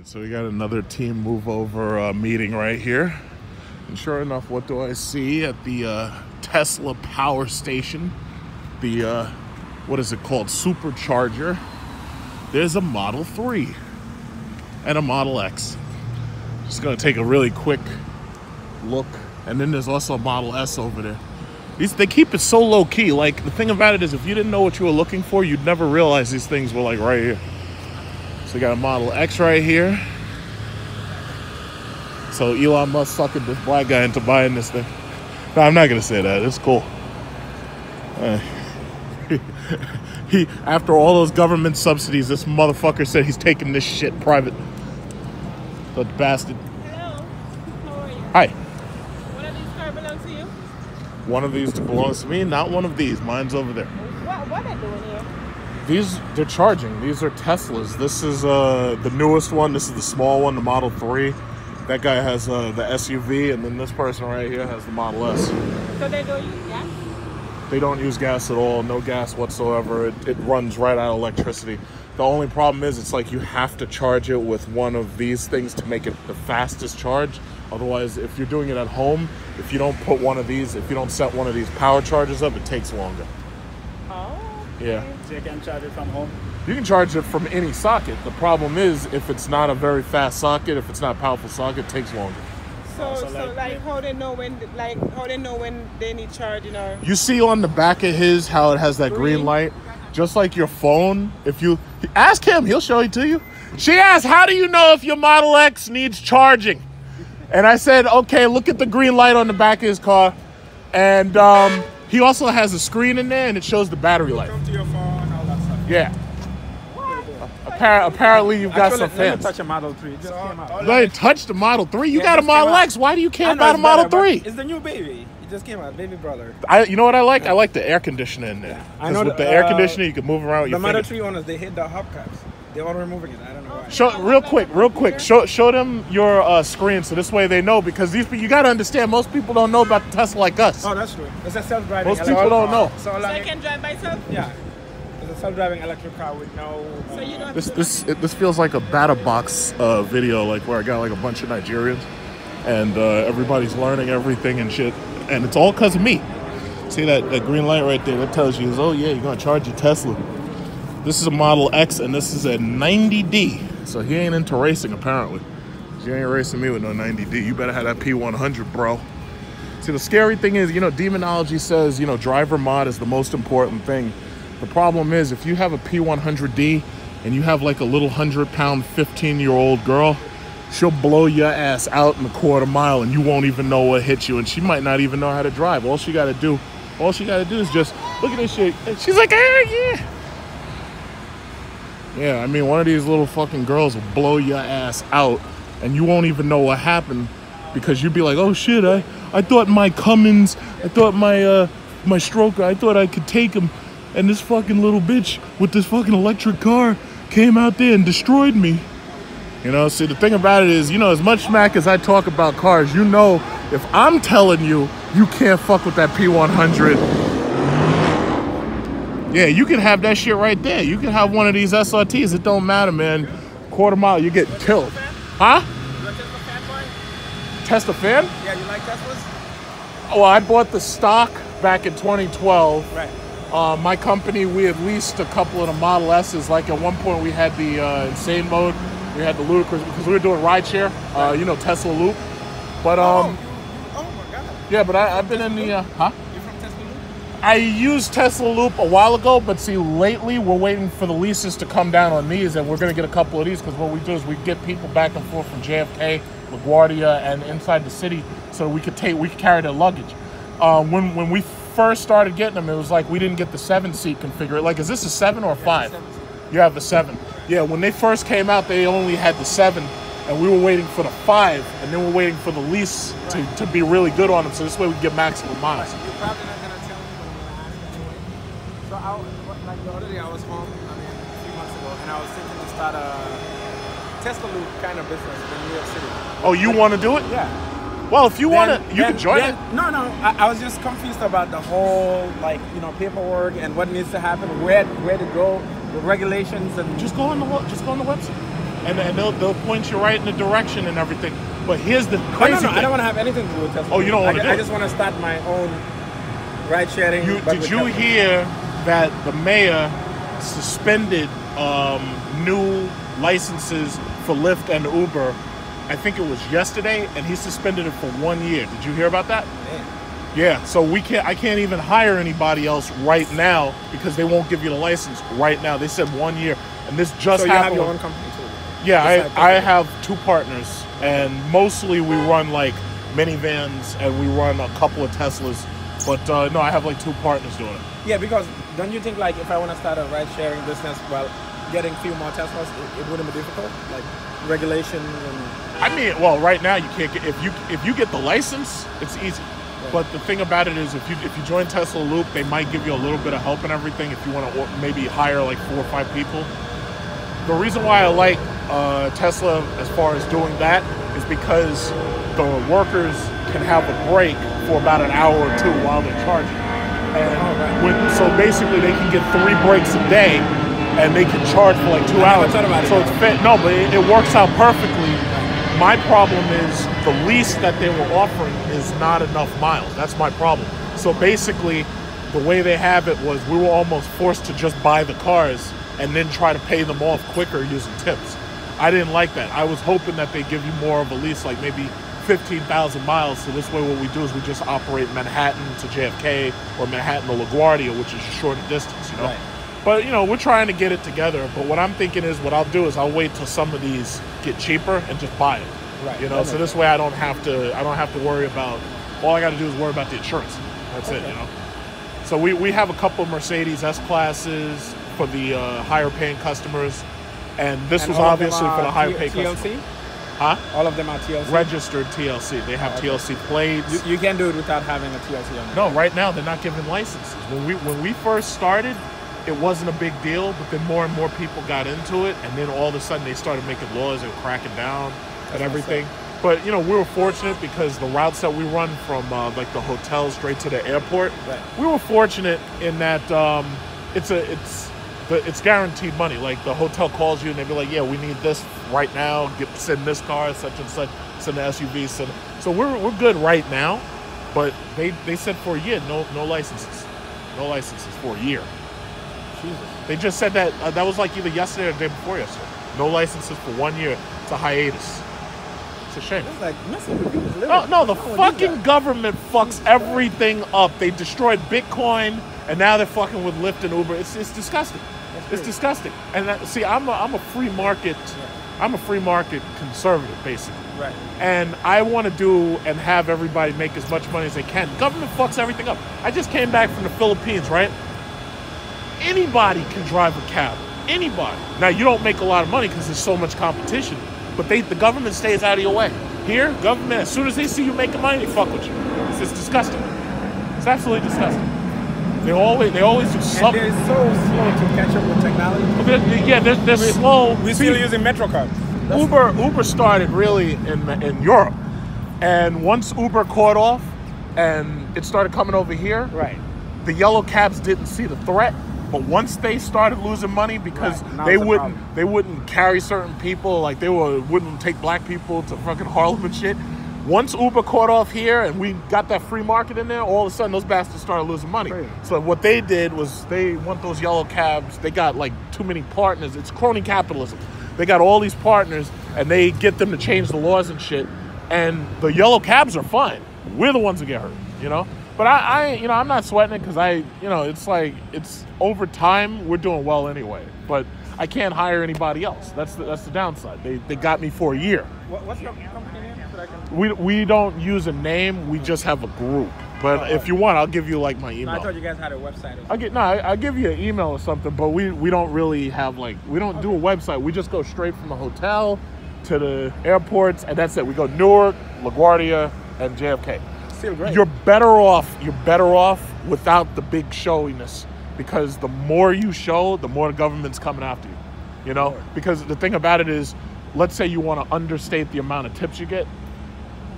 Alright, so we got another team move over meeting right here. And sure enough, what do I see at the Tesla power station? The, what is it called? Supercharger. There's a Model 3 and a Model X. Just gonna take a really quick look. And then there's also a Model S over there. They keep it so low key. Like, the thing about it is, if you didn't know what you were looking for, you'd never realize these things were like right here. So we got a Model X right here. So Elon Musk suckered this black guy into buying this thing. No, I'm not gonna say that. It's cool. He after all those government subsidies, this motherfucker said he's taking this shit private. The bastard. Hello. How are you? Hi. One of these cars belong to you? One of these belongs to me. Not one of these. Mine's over there. What are they doing here? They're charging. These are Teslas. This is the newest one. This is the small one, the Model 3. That guy has the SUV, and then this person right here has the Model S. So they don't use gas? They don't use gas at all. No gas whatsoever. It runs right out of electricity. The only problem is it's like you have to charge it with one of these things to make it the fastest charge. Otherwise, if you're doing it at home, if you don't put one of these, if you don't set one of these power chargers up, it takes longer. Oh. Yeah. So you can charge it from home? You can charge it from any socket. The problem is if it's not a very fast socket, if it's not a powerful socket, it takes longer. So like how they know when they need charging or You see on the back of his how it has that green light? Just like your phone, if you ask him, he'll show it to you. She asked, how do you know if your Model X needs charging? And I said, okay, look at the green light on the back of his car. And he also has a screen in there and it shows the battery life. Come to your phone, all that stuff. Yeah. Apparently you've got some Let fans. me touch a Model 3. It just came out. Let it touch the Model 3. You Yeah, got a just came Model out. X. Why do you care I know about a it's Model better, 3? It's the new baby. It just came out, baby brother. You know what I like? I like the air conditioner in there. I know with the air conditioner, you can move around with The your Model fingers. 3 owners, they hit the hubcaps. They're all removing it. I don't know why. Show real quick. Show them your screen so this way they know, because these people, you got to understand, most people don't know about the Tesla like us. Oh, that's true. It's a self-driving Most electric people don't car. know. So, so I like, can drive myself? yeah. It's a self-driving electric car with no... So you don't This feels like a batter box video, like where I got like a bunch of Nigerians and everybody's learning everything and shit, and it's all because of me. See that green light right there? That tells you, oh yeah, you're gonna charge your Tesla. This is a Model X and this is a 90D. So he ain't into racing apparently. You ain't racing me with no 90D. You better have that P100, bro. See, the scary thing is, demonology says, driver mod is the most important thing. The problem is, if you have a P100D and you have like a little 100-pound 15-year-old girl, she'll blow your ass out in a quarter mile and you won't even know what hit you, and she might not even know how to drive. All she gotta do is just look at this shit. And she's like, yeah. Yeah, I mean, one of these little fucking girls will blow your ass out and you won't even know what happened, because you'd be like, oh shit, I thought my Cummins, I thought my Stroker, I thought I could take him, and this fucking little bitch with this fucking electric car came out there and destroyed me. See, the thing about it is, as much smack as I talk about cars, if I'm telling you, you can't fuck with that P100, yeah, you can have that shit right there. You can have one of these SRTs. It don't matter, man. Quarter mile, you get killed. Huh? You want Tesla fanboy? Tesla fan? Yeah, you like Teslas? Well, I bought the stock back in 2012. Right. My company, we had leased a couple of the Model S's. Like at one point, we had the insane mode. We had the ludicrous, because we were doing rideshare. Tesla Loop. But oh my God. yeah, but I've been in the You're from Tesla Loop? I used Tesla Loop a while ago, but see, lately we're waiting for the leases to come down on these, and we're gonna get a couple of these, because what we do is we get people back and forth from JFK, LaGuardia, and inside the city, so we could carry their luggage. When we first started getting them, it was like we didn't get the 7-seat configuration. Like, is this a 7 or a 5? You have the 7. Yeah, when they first came out, they only had the 7, and we were waiting for the 5, and then we're waiting for the lease to be really good on them, so this way we can get maximum miles. You're probably not gonna tell me, but I'm gonna ask anyway. So like the other day, I was home, a few months ago, and I was thinking to start a Tesla Loop kind of business in New York City. Oh, you want to do it? Yeah. Well, if you want to, you can join it. No, I was just confused about the whole, paperwork and what needs to happen, where to go, the regulations, and Just go on the website. and they'll point you right in the direction and everything. But here's the No, crazy no, thing. I don't want to have anything to do with Tesla. Oh, you don't want to do I it? just want to start my own ride sharing. Did you hear that the mayor suspended new licenses for Lyft and Uber? I think it was yesterday, and he suspended it for 1 year. Did you hear about that? Man. Yeah, so I can't even hire anybody else right now because they won't give you the license right now. They said 1 year, and this just So you happened. have your own company too? Yeah, I have 2 partners, and mostly we run like minivans and we run a couple of Teslas. But no, I have like 2 partners doing it. Yeah, because don't you think like if I want to start a ride sharing business, well, getting a few more Teslas, it wouldn't be difficult, like regulations and. I mean, well, right now you can't get if you get the license, it's easy. But the thing about it is, if you join Tesla Loop, they might give you a little bit of help and everything if you want to maybe hire like 4 or 5 people. The reason why I like Tesla as far as doing that is because the workers can have a break for about an hour or 2 while they're charging. And so basically they can get 3 breaks a day and they can charge for like 2 hours. So it's fit. No, but it works out perfectly. My problem is the lease that they were offering is not enough miles. That's my problem. So basically, the way they have it was we were almost forced to just buy the cars and then try to pay them off quicker using tips. I didn't like that. I was hoping that they give you more of a lease, like maybe 15,000 miles. So this way what we do is we just operate Manhattan to JFK or Manhattan to LaGuardia, which is a shorter distance, you know? Right. But, you know, we're trying to get it together. But what I'm thinking is what I'll do is I'll wait till some of these get cheaper and just buy it. Right. You know, so this way I don't have to worry about, all I got to do is worry about the insurance. That's it, you know. So we have a couple of Mercedes S-Classes for the higher paying customers. And this was obviously for the higher paying customers. Huh? All of them are TLC? Registered TLC. They have TLC plates. You can do it without having a TLC on it. No, right now they're not giving licenses. When we first started, it wasn't a big deal, but then more and more people got into it, and then all of a sudden they started making laws and cracking down and everything. But, you know, we were fortunate because the routes that we run from like the hotel straight to the airport, we were fortunate in that it's guaranteed money. Like the hotel calls you and they be like, yeah, we need this right now. Send this car, such and such, send the SUV. So we're good right now, but they said for a year, no licenses. No licenses for a year. Jesus. They just said that that was like either yesterday or the day before yesterday. No licenses for 1 year. It's a hiatus. It's a shame. It's like messing with people's living. No, the fucking government fucks everything up. They destroyed Bitcoin, and now they're fucking with Lyft and Uber. It's disgusting. It's disgusting. And see, I'm a free market. I'm a free market conservative, basically. Right. And I want to do and have everybody make as much money as they can. Government fucks everything up. I just came back from the Philippines, right? Anybody can drive a cab. Anybody. Now, you don't make a lot of money because there's so much competition, but the government stays out of your way. Here, government, as soon as they see you making money, they fuck with you. It's disgusting. It's absolutely disgusting. They always do something. And they're so slow to catch up with technology. They're slow. We're still using Metro cards. Uber started really in Europe, and once Uber caught off and it started coming over here, right, the yellow cabs didn't see the threat. But once they started losing money because they wouldn't carry certain people, like wouldn't take black people to fucking Harlem and shit. Once Uber caught off here and we got that free market in there, all of a sudden those bastards started losing money. Right. So what they did was they want those yellow cabs. They got like too many partners. It's crony capitalism. They got all these partners and they get them to change the laws and shit. And the yellow cabs are fine. We're the ones who get hurt, you know? But I'm not sweating it because it's like, it's over time, we're doing well anyway. But I can't hire anybody else. That's the downside. They got me for a year. What's your company name? We don't use a name. We just have a group. But if you want, I'll give you like my email. No, I thought you guys had a website. I'll give you an email or something. But we don't really have we don't do a website. We just go straight from the hotel to the airports, and that's it. We go Newark, LaGuardia, and JFK. Still great. You're better off without the big showiness, because the more you show, the more the government's coming after you. You know, because the thing about it is, let's say you want to understate the amount of tips you get.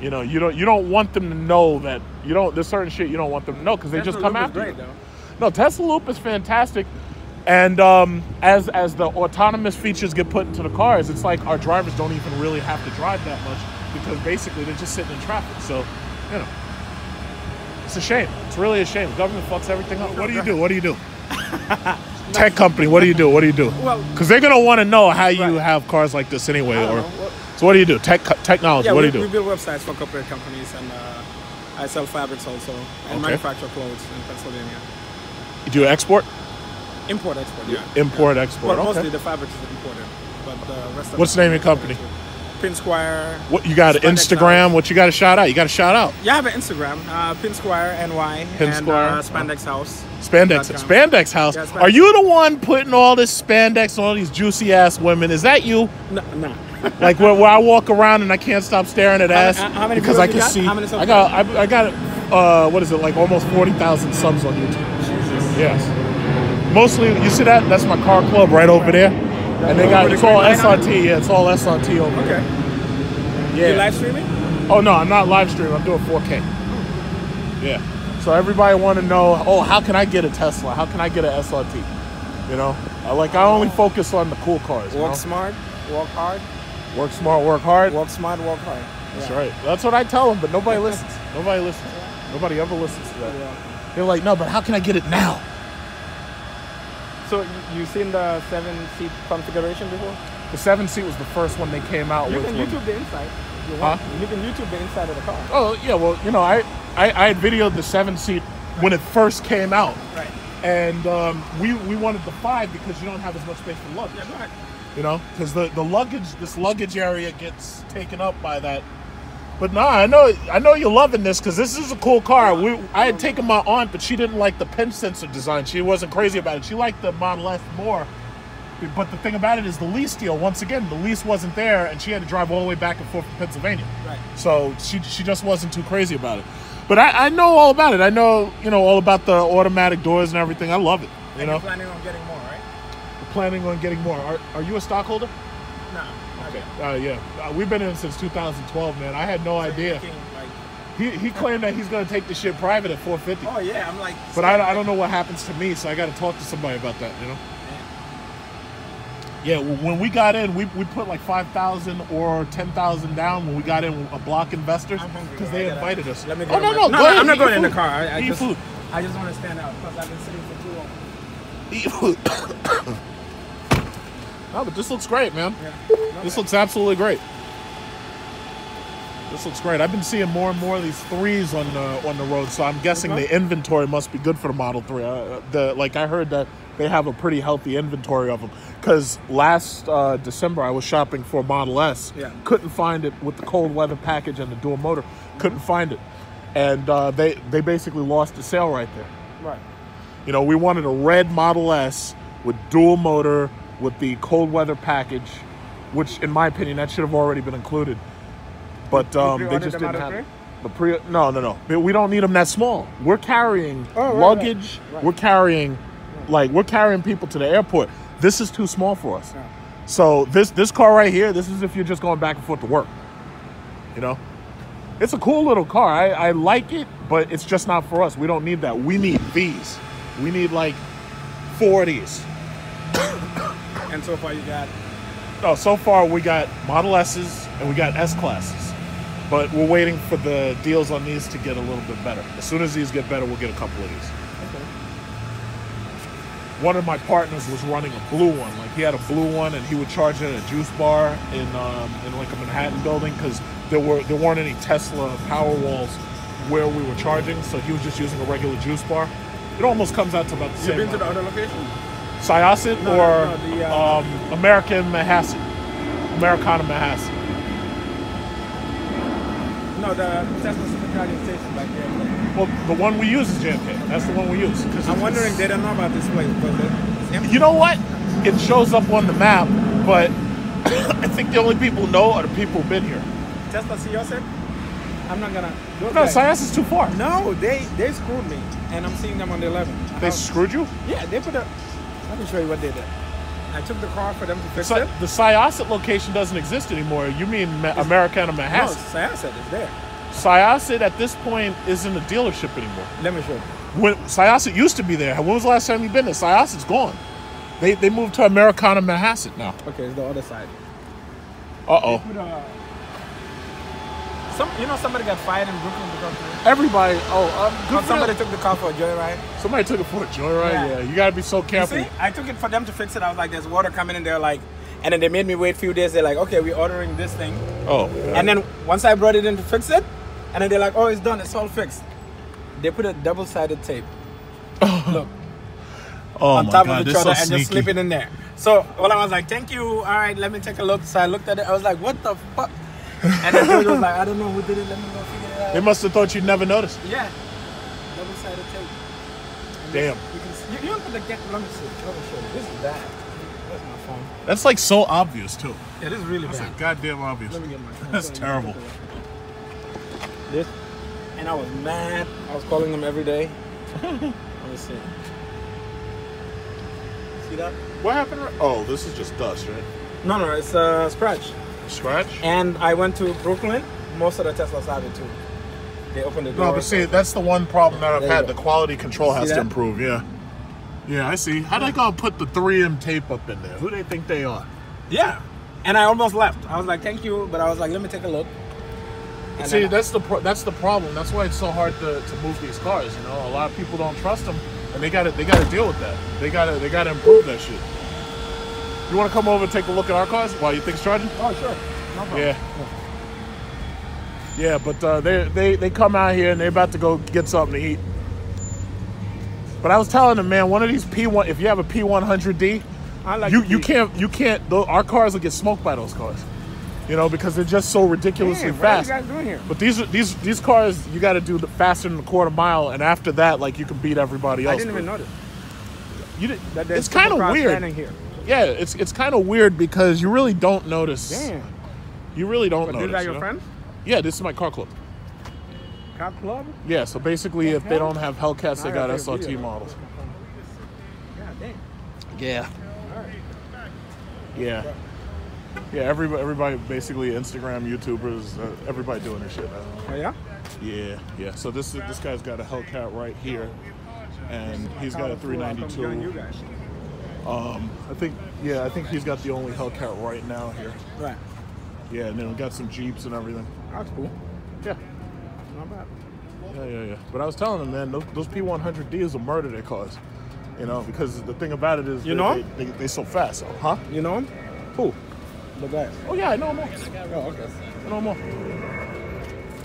You know, you don't want them to know that there's certain shit you don't want them to know because they just come after you. No, Tesla Loop is fantastic. And as the autonomous features get put into the cars, it's like our drivers don't even really have to drive that much because basically they're just sitting in traffic. So, you know, it's a shame. It's really a shame. Government fucks everything up. What do you do? What do you do? Tech company. What do you do? What do you do? Well, because they're gonna want to know how you right. have cars like this anyway. I don't Or know. Well, so what do you do? Technology. yeah, what do we you do? build websites for corporate companies, and I sell fabrics also, and manufacture clothes in Pennsylvania. Do you export? Import, export, yeah. Import, export. Well, okay. mostly the fabrics is imported, but the rest of What's the name of your company? Pin Squire. What you got? Spandex Instagram? House. What you got to shout out? You got to shout out. Yeah, I have an Instagram, Pin Squire NY, Pin and Squire. Spandex House. Spandex House. Yeah, Spandex. Are you the one putting all this spandex on all these juicy ass women? Is that you? No. Like where I walk around and I can't stop staring at ass how many because viewers I you can got? see. How many subs I got what is it, like almost 40,000 subs on YouTube. Jesus. Yes. Mostly, you see that? That's my car club right over there. And they got, it's all SRT. Yeah, it's all SRT over there. Okay. Yeah. You live streaming? Oh, no, I'm not live streaming. I'm doing 4K. Yeah. So everybody want to know, oh, how can I get a Tesla? How can I get an SRT? You know? I only focus on the cool cars. Work smart, work hard. Work smart, work hard. Work smart, work hard. That's right. That's what I tell them, but nobody listens. Nobody listens. Nobody ever listens to that. Yeah. They're like, no, but how can I get it now? So you seen the 7-seat configuration before? The 7-seat was the first one they came out You with. can YouTube the inside. If you want. You can YouTube the inside of the car. Oh, yeah, well, you know, I had videoed the 7-seat when it first came out. Right. And we wanted the 5 because you don't have as much space for luggage. Yeah, go ahead. You know, because the luggage, this luggage area gets taken up by that. But nah, I know you're loving this because this is a cool car. I had taken my aunt, but she didn't like the pinch sensor design. She wasn't crazy about it. She liked the Model S more. But the thing about it is the lease deal. Once again, the lease wasn't there, and she had to drive all the way back and forth from Pennsylvania. Right. So she just wasn't too crazy about it. But I know all about it. I know, you know, all about the automatic doors and everything. I love it. You know. You're planning on getting more, right? Planning on getting more. Are you a stockholder? No. Okay. Yeah. We've been in since 2012, man. I had no idea. He claimed that he's going to take the shit private at $450. Oh yeah, I'm like. But I don't know what happens to me, so I got to talk to somebody about that, you know? Yeah, when we got in, we put like 5,000 or 10,000 down when we got in a block investors because they invited us. Let me oh, no, go ahead. I'm not Eat going in food. the car. I Eat just, food. I just want to stand out because I've been sitting for too long. Eat food. No, but this looks great, man. Yeah. This looks absolutely great. This looks great. I've been seeing more and more of these 3s on the road, so I'm guessing the inventory must be good for the Model 3. Like I heard that they have a pretty healthy inventory of them. Because last December I was shopping for Model S. Yeah. Couldn't find it with the cold weather package and the dual motor. Couldn't find it, and they basically lost the sale right there. Right. You know, we wanted a red Model S with dual motor with the cold weather package, which in my opinion that should have already been included. But they just didn't have it. No. We don't need them that small. We're carrying luggage. Right. We're carrying people to the airport. This is too small for us. Yeah. So this car right here, this is if you're just going back and forth to work. You know, it's a cool little car. I like it, but it's just not for us. We don't need that. We need these. We need like 4 of these. And so far you got? No, so far we got Model S's and we got S classes. But we're waiting for the deals on these to get a little bit better. As soon as these get better, we'll get a couple of these. Okay. One of my partners was running a blue one. Like he had a blue one, and he would charge it at a juice bar in like a Manhattan building because there weren't any Tesla power walls where we were charging. So he was just using a regular juice bar. It almost comes out to about the same. You've been to the other location? Syosset American Manhasset. Americana Manhasset. No, the Tesla supercharging station back there. Well, the one we use is JFK. That's the one we use. I'm wondering, they don't know about this place because it's empty. You know what? It shows up on the map, but I think the only people who know are the people who've been here. Tesla Syosset? I'm not gonna. No, Syosset's too far. No, they screwed me, and I'm seeing them on the 11th. They screwed you? Yeah, they put a. Let me show you what they did. I took the car for them to fix it. The Syosset location doesn't exist anymore. You mean Americana Manhasset? No, Syosset is there. Syosset at this point isn't a dealership anymore. Let me show you. When Syosset used to be there. When was the last time you've been there? Syosset's gone. They moved to Americana Manhasset now. Okay, it's the other side. Uh-oh. Somebody got fired in Brooklyn because of it. Everybody, Somebody took the car for a joyride. Somebody took it for a joyride? Yeah. You gotta be so careful. You see, I took it for them to fix it. I was like, there's water coming in there, like, and then they made me wait a few days. They're like, okay, we're ordering this thing. Oh. And then once I brought it in to fix it, and then they're like, oh, it's done, it's all fixed. They put a double-sided tape. Look. On top of each other and just slip it in there. So, well, I was like, thank you. All right, let me take a look. So I looked at it. I was like, what the fuck? And then George was like, I don't know who did it. Let me go figure it out. They must have thought you'd never noticed. Yeah. Double-sided tape. And damn. You don't put the get. Let me see. Let me show you. This is bad. That's my phone. That's like so obvious, too. Yeah, this is really That's bad. like goddamn obvious. Let me get my phone. That's terrible. This. And I was mad. I was calling them every day. Let me see. See that? What happened? Oh, this is just dust, right? No, it's a scratch. Scratch? And I went to Brooklyn. Most of the Teslas have it too. They opened the door. No, but see, that's the one problem that I've There had. you The go. quality control has See to that? improve, yeah. Yeah, I see. How they gonna put the 3M tape up in there? Who they think they are? Yeah. And I almost left. I was like, thank you, but I was like, let me take a look. And See, then that's the problem. That's why it's so hard to move these cars. You know, a lot of people don't trust them, and they gotta deal with that. They gotta improve that shit. You want to come over and take a look at our cars while you think's charging? Oh, sure. No problem. Yeah, but they come out here and they're about to go get something to eat. But I was telling them, man, one of these P1, if you have a P100D, I like you can't. Our cars will get smoked by those cars. You know, because they're just so ridiculously fast. What are you guys doing here? But these cars, you got to do the faster than a quarter mile, and after that, like, you can beat everybody else. I didn't even notice. It's kind of weird. Here. Yeah, it's kind of weird because you really don't notice. Damn. You really don't notice. These are your friends? Yeah, this is my car club. Car club? Yeah, so basically, if they don't have Hellcats, they got I gotta take a SRT video. models. God damn. Yeah. Yeah. Yeah, everybody basically Instagram, YouTubers, everybody doing this shit now. Oh, yeah? Yeah. So this guy's got a Hellcat right here, and he's got a 392. I think he's got the only Hellcat right now here. Right. Yeah, and then we got some Jeeps and everything. That's cool. Yeah. Not bad. Yeah. But I was telling him, man, those P100Ds will murder their cars. You know, because the thing about it is they so fast. So, huh? You know him? Who? The guys. Oh yeah, I know him all. Oh, okay. I know him all.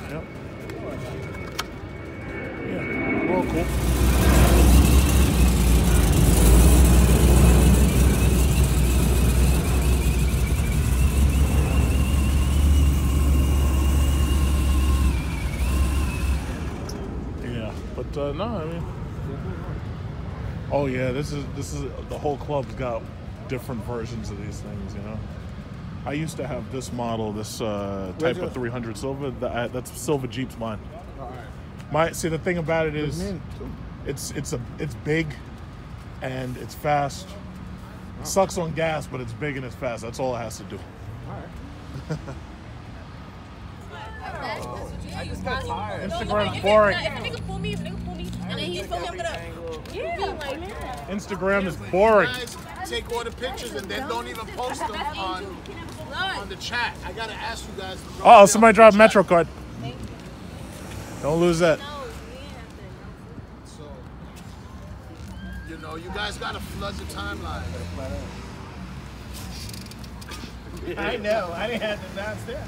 Yep. Yeah, we're all cool. Yeah, but no, I mean. Oh yeah, this is the whole club's got different versions of these things, you know. I used to have this model, this type of 300 Silver. That's Silver Jeep's mine. See, the thing about it is, it's big, and it's fast. It sucks on gas, but it's big and it's fast. That's all it has to do. Instagram's boring. If a nigga pull me, and then he's filming, I'm gonna. Yeah, like. Instagram is boring. Take all the pictures and then don't even post them on the chat. I gotta ask you guys. Oh, somebody dropped Metro card. Don't lose that. So, you guys gotta flood the timeline. I know. I didn't have to downstairs.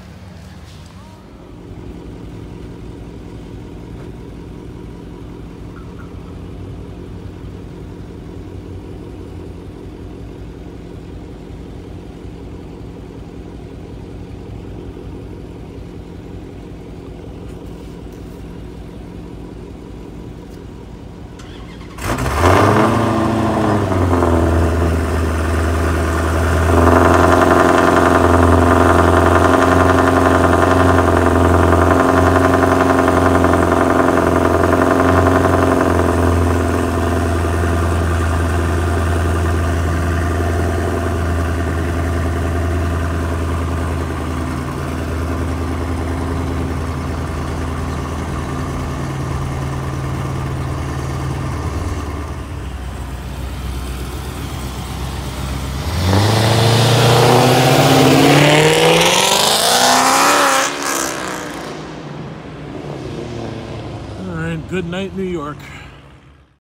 in Good Night, New York.